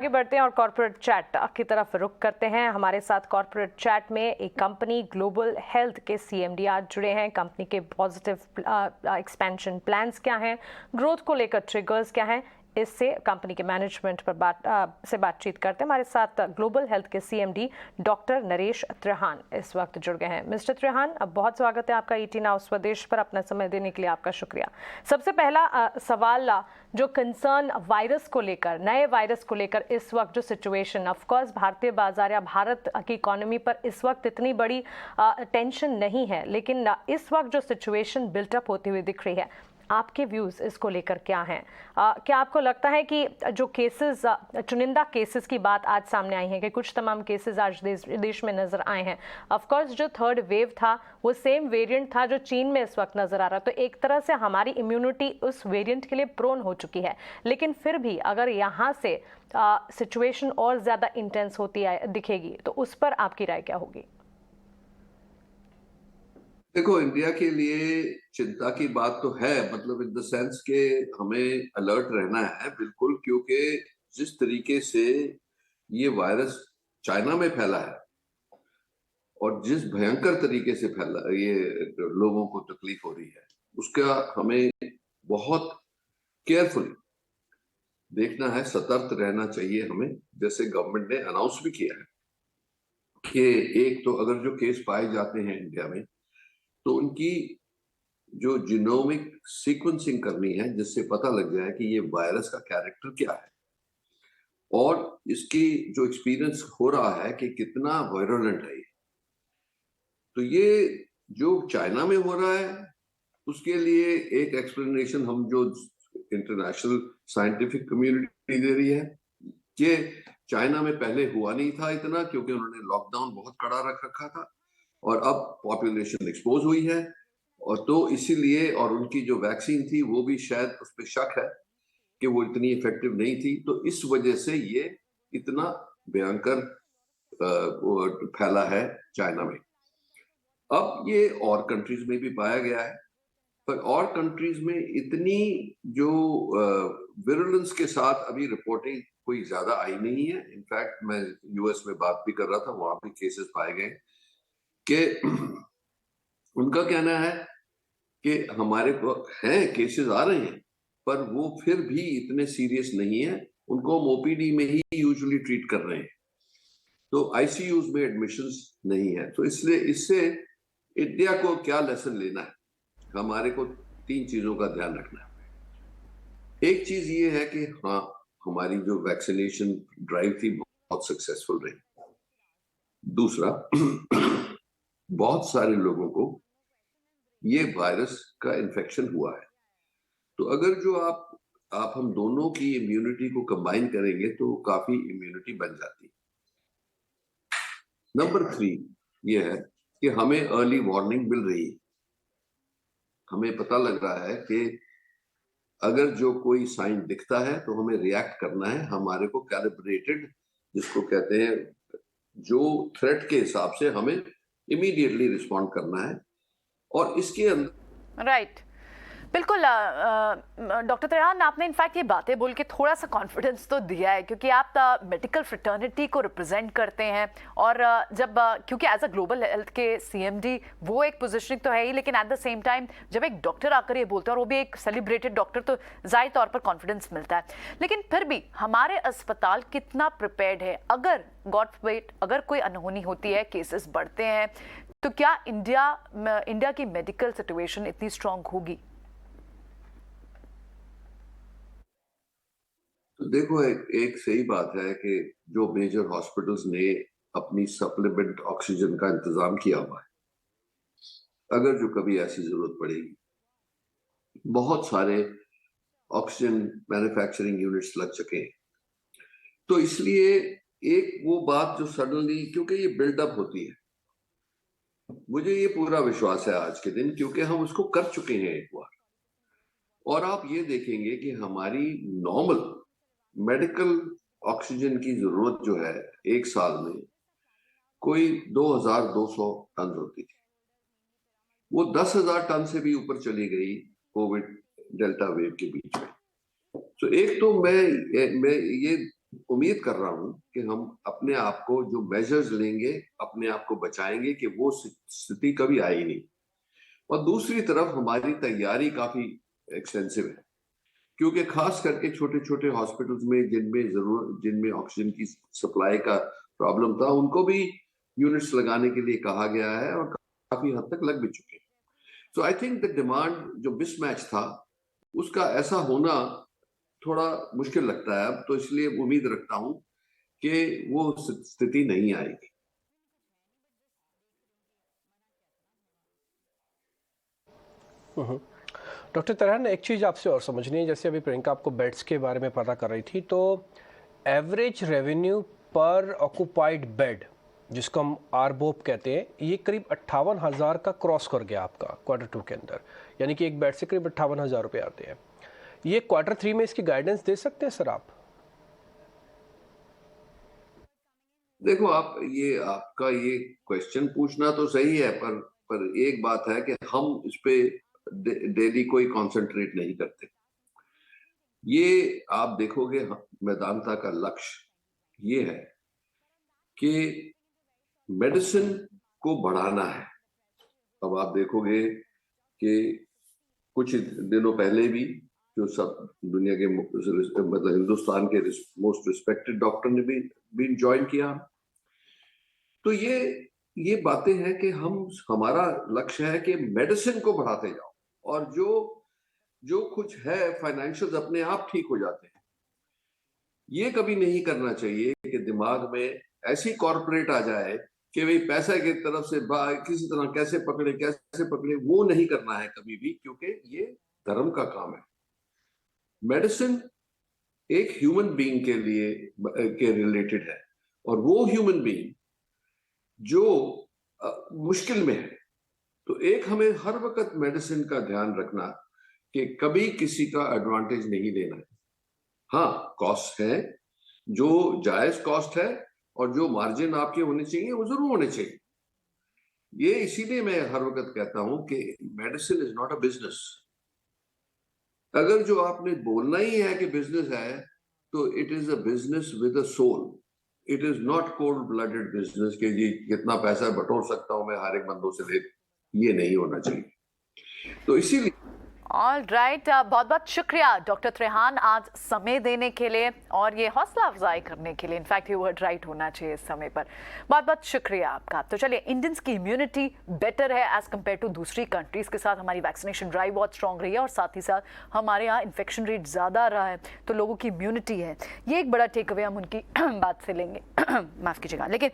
आगे बढ़ते हैं और कॉर्पोरेट चैट की तरफ रुख करते हैं। हमारे साथ कॉर्पोरेट चैट में एक कंपनी ग्लोबल हेल्थ के सीएमडी आज जुड़े हैं। कंपनी के पॉजिटिव एक्सपेंशन प्लान्स क्या हैं, ग्रोथ को लेकर ट्रिगर्स क्या हैं, इससे कंपनी के मैनेजमेंट पर बातचीत करते हैं। हमारे साथ ग्लोबल हेल्थ के सीएमडी डॉक्टर नरेश त्रेहान इस वक्त जुड़ गए हैं। मिस्टर त्रेहान, अब बहुत स्वागत है आपका ईटी नाउ स्वदेश पर। अपना समय देने के लिए आपका शुक्रिया। सबसे पहला सवाल जो कंसर्न वायरस को लेकर, नए वायरस को लेकर इस वक्त जो सिचुएशन, ऑफ कोर्स भारतीय बाजार या भारत की इकोनॉमी पर इस वक्त इतनी बड़ी टेंशन नहीं है, लेकिन इस वक्त जो सिचुएशन बिल्टअप होती हुई दिख रही है, आपके व्यूज इसको लेकर क्या हैं? क्या आपको लगता है कि जो केसेस, चुनिंदा केसेस की बात आज सामने आई है कि कुछ तमाम केसेस आज देश में नजर आए हैं, ऑफ कोर्स जो थर्ड वेव था वो सेम वेरिएंट था जो चीन में इस वक्त नजर आ रहा, तो एक तरह से हमारी इम्यूनिटी उस वेरिएंट के लिए प्रोन हो चुकी है, लेकिन फिर भी अगर यहाँ से सिचुएशन और ज्यादा इंटेंस होती दिखेगी तो उस पर आपकी राय क्या होगी? देखो, इंडिया के लिए चिंता की बात तो है, मतलब इन द सेंस के हमें अलर्ट रहना है बिल्कुल, क्योंकि जिस तरीके से ये वायरस चाइना में फैला है और जिस भयंकर तरीके से फैला, ये लोगों को तकलीफ हो रही है, उसका हमें बहुत केयरफुली देखना है, सतर्क रहना चाहिए हमें। जैसे गवर्नमेंट ने अनाउंस भी किया है कि एक तो अगर जो केस पाए जाते हैं इंडिया में, तो उनकी जो जीनोमिक सीक्वेंसिंग करनी है, जिससे पता लग जाए कि ये वायरस का कैरेक्टर क्या है और इसकी जो एक्सपीरियंस हो रहा है कि कितना वायरुलेंट है ये। तो ये जो चाइना में हो रहा है, उसके लिए एक एक्सप्लेनेशन हम जो इंटरनेशनल साइंटिफिक कम्युनिटी दे रही है कि चाइना में पहले हुआ नहीं था इतना, क्योंकि उन्होंने लॉकडाउन बहुत कड़ा रख रखा था और अब पॉपुलेशन एक्सपोज हुई है, और तो इसीलिए, और उनकी जो वैक्सीन थी वो भी शायद उस पर शक है कि वो इतनी इफेक्टिव नहीं थी, तो इस वजह से ये इतना भयंकर फैला है चाइना में। अब ये और कंट्रीज में भी पाया गया है, पर और कंट्रीज में इतनी जो विरुलेंस के साथ अभी रिपोर्टिंग कोई ज्यादा आई नहीं है। इनफैक्ट मैं यूएस में बात भी कर रहा था, वहां भी केसेस पाए गए कि उनका कहना है कि हमारे को हैं केसेस आ रहे हैं, पर वो फिर भी इतने सीरियस नहीं है, उनको हम ओपीडी में ही यूजुअली ट्रीट कर रहे हैं, तो आईसीयूज में एडमिशंस नहीं है। तो इसलिए इससे इंडिया को क्या लेसन लेना है, हमारे को तीन चीजों का ध्यान रखना है। एक चीज ये है कि हाँ, हमारी जो वैक्सीनेशन ड्राइव थी बहुत सक्सेसफुल रही। दूसरा, बहुत सारे लोगों को ये वायरस का इन्फेक्शन हुआ है, तो अगर जो आप हम दोनों की इम्यूनिटी को कंबाइन करेंगे तो काफी इम्यूनिटी बन जाती है। नंबर 3 ये है कि हमें अर्ली वार्निंग मिल रही है। हमें पता लग रहा है कि अगर जो कोई साइन दिखता है तो हमें रिएक्ट करना है, हमारे को कैलिब्रेटेड, जिसको कहते हैं, जो थ्रेट के हिसाब से हमें इमीडिएटली रिस्पॉन्ड करना है। और इसके अंदर राइट, बिल्कुल। डॉक्टर त्रेहान, आपने इनफैक्ट ये बातें बोल के थोड़ा सा कॉन्फिडेंस तो दिया है, क्योंकि आप मेडिकल फ्रेटर्निटी को रिप्रेजेंट करते हैं, और जब क्योंकि एज अ ग्लोबल हेल्थ के सीएमडी वो एक पोजीशनिंग तो है ही, लेकिन एट द सेम टाइम जब एक डॉक्टर आकर ये बोलते हैं, और वो भी एक सेलिब्रेटेड डॉक्टर, तो जाहिर तौर पर कॉन्फिडेंस मिलता है। लेकिन फिर भी हमारे अस्पताल कितना प्रिपेयर्ड है? अगर गॉड फॉरबिड अगर कोई अनहोनी होती है, केसेस बढ़ते हैं, तो क्या इंडिया की मेडिकल सिचुएशन इतनी स्ट्रांग होगी? तो देखो, एक सही बात है कि जो मेजर हॉस्पिटल्स ने अपनी सप्लीमेंट ऑक्सीजन का इंतजाम किया हुआ है, अगर जो कभी ऐसी जरूरत पड़ेगी, बहुत सारे ऑक्सीजन मैन्युफैक्चरिंग यूनिट्स लग चुके हैं। तो इसलिए एक वो बात जो सडनली, क्योंकि ये बिल्डअप होती है, मुझे ये पूरा विश्वास है आज के दिन, क्योंकि हम उसको कर चुके हैं एक बार। और आप ये देखेंगे कि हमारी नॉर्मल मेडिकल ऑक्सीजन की जरूरत जो है एक साल में कोई 2200 टन होती थी, वो 10,000 टन से भी ऊपर चली गई कोविड डेल्टा वेव के बीच में। तो एक तो मैं ये उम्मीद कर रहा हूं कि हम अपने आप को जो मेजर्स लेंगे, अपने आप को बचाएंगे कि वो स्थिति कभी आई नहीं। और दूसरी तरफ हमारी तैयारी काफी एक्सटेंसिव है, क्योंकि खास करके छोटे छोटे हॉस्पिटल्स में जिनमें ऑक्सीजन की सप्लाई का प्रॉब्लम था, उनको भी यूनिट्स लगाने के लिए कहा गया है और काफी हद तक लग भी चुके हैं। सो आई थिंक द डिमांड जो मिसमैच था, उसका ऐसा होना थोड़ा मुश्किल लगता है अब, तो इसलिए उम्मीद रखता हूं कि वो स्थिति नहीं आएगी। डॉक्टर तरहन, एक चीज़ आपसे और समझनी है, जैसे अभी प्रियंका आपको बेड्स के बारे में पता कर रही थी, तो एवरेज रेवेन्यू पर ऑक्यूपाइड बेड जिसको हम आरबोप कहते हैं, ये करीब 58,000 का क्रॉस कर गया आपका Q2 के अंदर, यानी कि एक बेड से करीब 58,000 रुपये आते हैं। ये Q3 में इसकी गाइडेंस दे सकते हैं सर आप? देखो, आपका ये क्वेश्चन पूछना तो सही है, पर एक बात है कि हम इस पे डेली कोई कंसंट्रेट नहीं करते। ये आप देखोगे, मैदानता का लक्ष्य ये है कि मेडिसिन को बढ़ाना है। अब आप देखोगे कि कुछ दिनों पहले भी जो सब दुनिया के मतलब हिंदुस्तान के मोस्ट रिस्पेक्टेड डॉक्टर ने भी ज्वाइन किया। तो ये बातें हैं कि हमारा लक्ष्य है कि मेडिसिन को बढ़ाते जाओ, और जो कुछ है फाइनेंशियल अपने आप ठीक हो जाते हैं। ये कभी नहीं करना चाहिए कि दिमाग में ऐसी कॉर्पोरेट आ जाए कि भाई पैसा की तरफ से किसी तरह कैसे पकड़े, वो नहीं करना है कभी भी, क्योंकि ये धर्म का काम है। मेडिसिन एक ह्यूमन बीइंग के रिलेटेड है, और वो ह्यूमन बीइंग जो मुश्किल में है, तो एक हमें हर वक्त मेडिसिन का ध्यान रखना कि कभी किसी का एडवांटेज नहीं लेना है। हाँ, कॉस्ट है, जो जायज कॉस्ट है, और जो मार्जिन आपके होने चाहिए वो जरूर होने चाहिए। ये इसीलिए मैं हर वक्त कहता हूं कि medicine is not a business. अगर जो आपने बोलना ही है कि बिजनेस है, तो it is a business with a soul. It is not cold blooded business के जी कितना पैसा बटोर सकता हूं मैं हर एक बंदों से ले, ये नहीं होना चाहिए। तो इसीलिए ऑल राइट, बहुत बहुत शुक्रिया डॉक्टर त्रेहान आज समय देने के लिए और ये हौसला अफजाई करने के लिए। इनफैक्ट ये वर्ड राइट होना चाहिए इस समय पर। बहुत बहुत शुक्रिया आपका। तो चलिए, इंडियंस की इम्यूनिटी बेटर है एज कम्पेयर टू दूसरी कंट्रीज के साथ। हमारी वैक्सीनेशन ड्राइव बहुत स्ट्रॉन्ग रही है और साथ ही साथ हमारे यहाँ इन्फेक्शन रेट ज़्यादा रहा है, तो लोगों की इम्यूनिटी है, ये एक बड़ा टेक अवे हम उनकी बात से लेंगे। माफ़ कीजिएगा, लेकिन